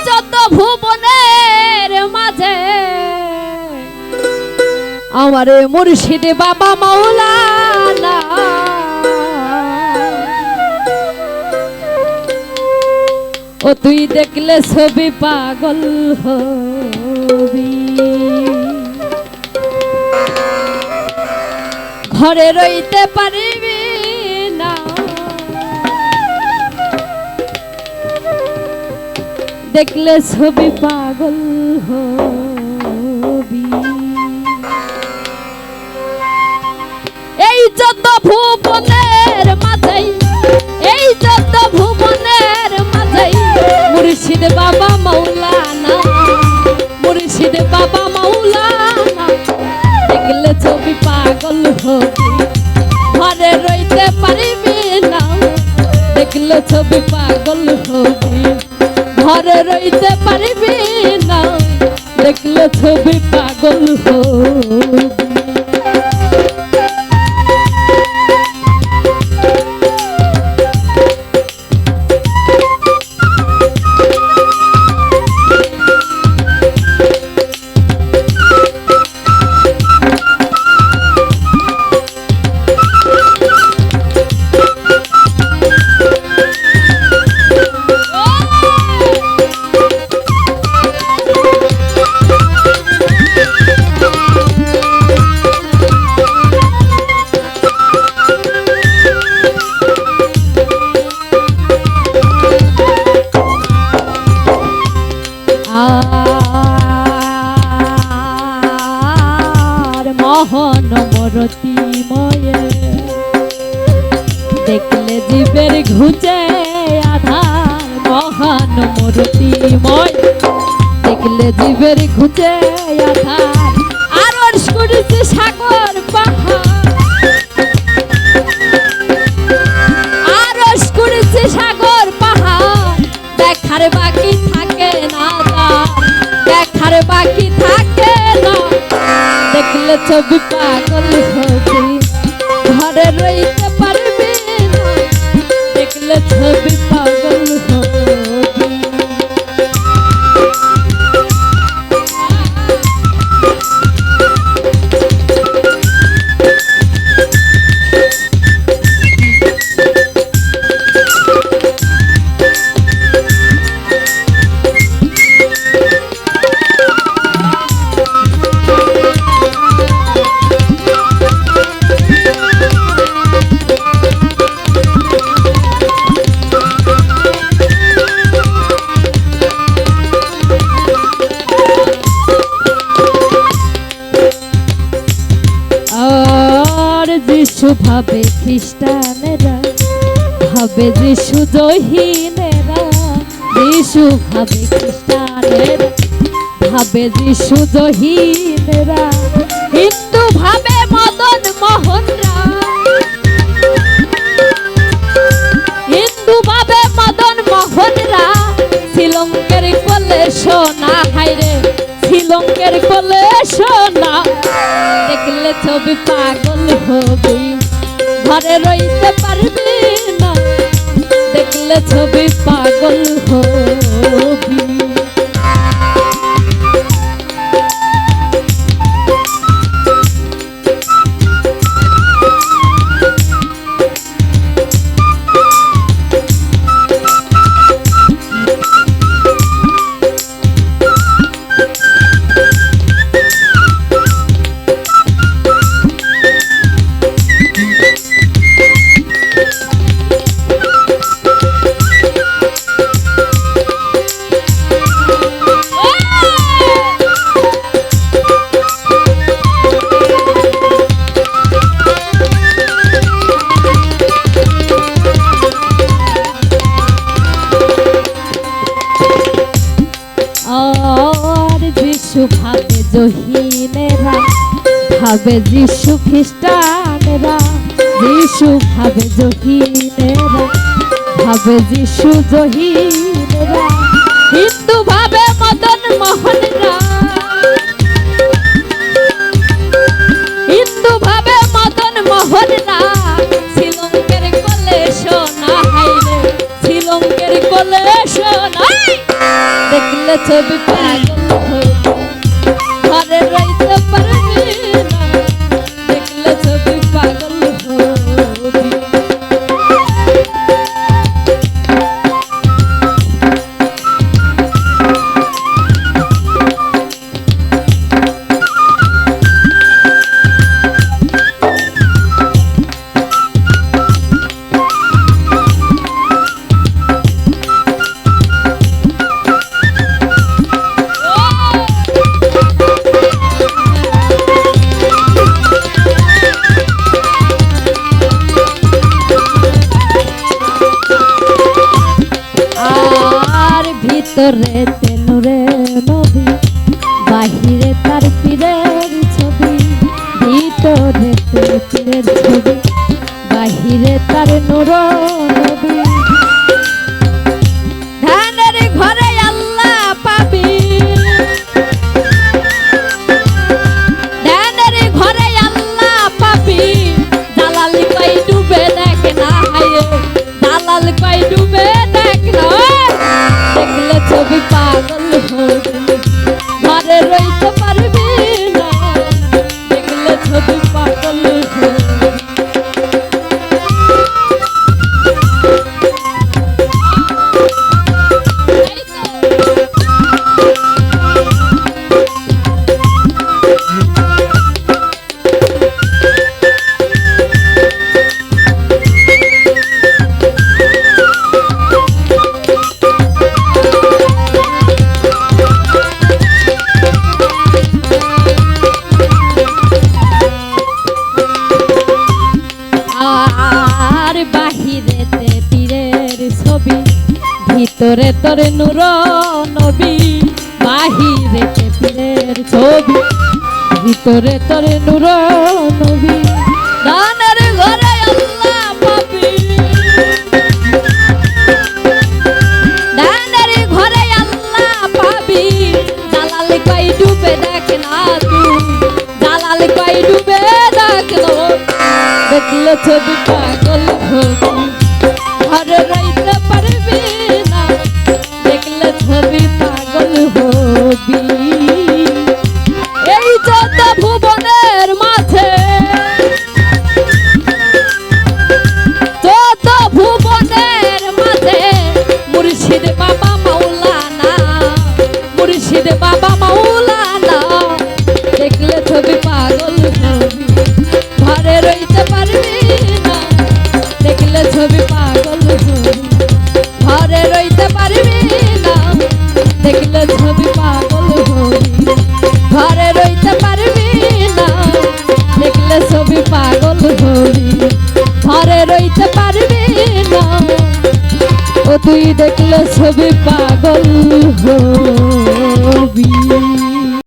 যত ভুবনের মাঝে আমার মুর্শিদ বাবা মাওলানা ও তুই দেখলে ছবি পাগল হবি ঘরে রইতে পারিবি না দেখলে ছবি পাগল হবি এই যত ভুবনের মাঝে এই যত ভুবনের মাঝে মুর্শিদ বাবা মাওলানা মুর্শিদ বাবা মাওলানা দেখলে ছবি পাগল হবি ঘরে রইতে পারিবি না দেখলে ছবি পাগল হবি ঘরে রইতে পারিবি না দেখলে ছবি পাগল হবি মোহন মরতি ময়ে দেখলে জীবের ঘুচে আধার মোহন মরতি ময় দেখলে জীবের ঘুচে আধার আর শুনেছি সাগর পাহাড় আর শুনেছি সাগর পাহাড় দেখার বাকি থাকে না দেখার বাকি থাকে না দেখলে ছবি পাগল হবি ঘরে রইতে পারবি না দেখলে ছবি পাগল হবি যিশু ভাবে খ্রিস্টানেরা ভাবে যিশু জহিনেরা যিশু ভাবে খ্রিস্টানেরা ভাবে যিশু জহিনেরা হিন্দু ভাবে মদন মোহনরা হিন্দু ভাবে মদন মোহনরা শ্রীলঙ্কের কোলে সোনা হাইরে শ্রীলঙ্কের কোলে সোনা দেখলে ছবি পাগল হবি ঘরে রইতে পারবি না দেখলে ছবি পাগল হবি যিশু ভাবে জহিনেরা ভাবে যিশু খ্রিস্টানেরা যিশু ভাবে জহিনেরা ভাবে যিশু জহিনেরা হিন্দু ভাবে মদন মোহনরা হিন্দু ভাবে মদন মোহনরা শ্রীলঙ্কের কোলে সোনা হাইরে শ্রীলঙ্কের কোলে সোনা দেখলে ছবি পাগল হবি ঘরে রইতে পারবি না দেখলে ছবি পাগল হবি ভিতরে তেনুরে নবী বাহিরে তার পীরের ছবি ভিতরে পীরের ছবি বাহিরে তার নূর নবী ধানের ঘরে আল্লাহ পাবি ধানের ঘরে আল্লাহ পাবি দালাল কই ডুবে দেখ না হায় দালাল কই ডুবে দেখ না দেখলে ছবি পাগল হবি ঘরে রইতে পারবি না দেখলে ছবি পাগল হবি ভিতরে তোর নূর নবী বাহিরে পীরের ছবি ভিতরে তোর নূর নবী দানের ঘরে আল্লাহ পাবি দানের ঘরে আল্লাহ পাবি দালাল কই ডুবে দেখ না তুই দালাল কই ডুবে দেখ না দেখলে ছবি পাগল হবি ঘরে রইতে পারবি না দেখলে ছবি পাগল হবি এই যত ভুবনের মাঝে যত ভুবনের মাঝে মুর্শিদ বাবা মাওলানা মুর্শিদ বাবা মাওলানা দেখলে ছবি পাগল হবি ঘরে রইতে পারবি না দেখলে ছবি পাগল হবি ঘরে রইতে পারবি না দেখলে ছবি পাগল হবি ঘরে রইতে পারবি না দেখলে ছবি পাগল হবি ঘরে রইতে পারবি না ও তুই দেখলে ছবি পাগল হবি।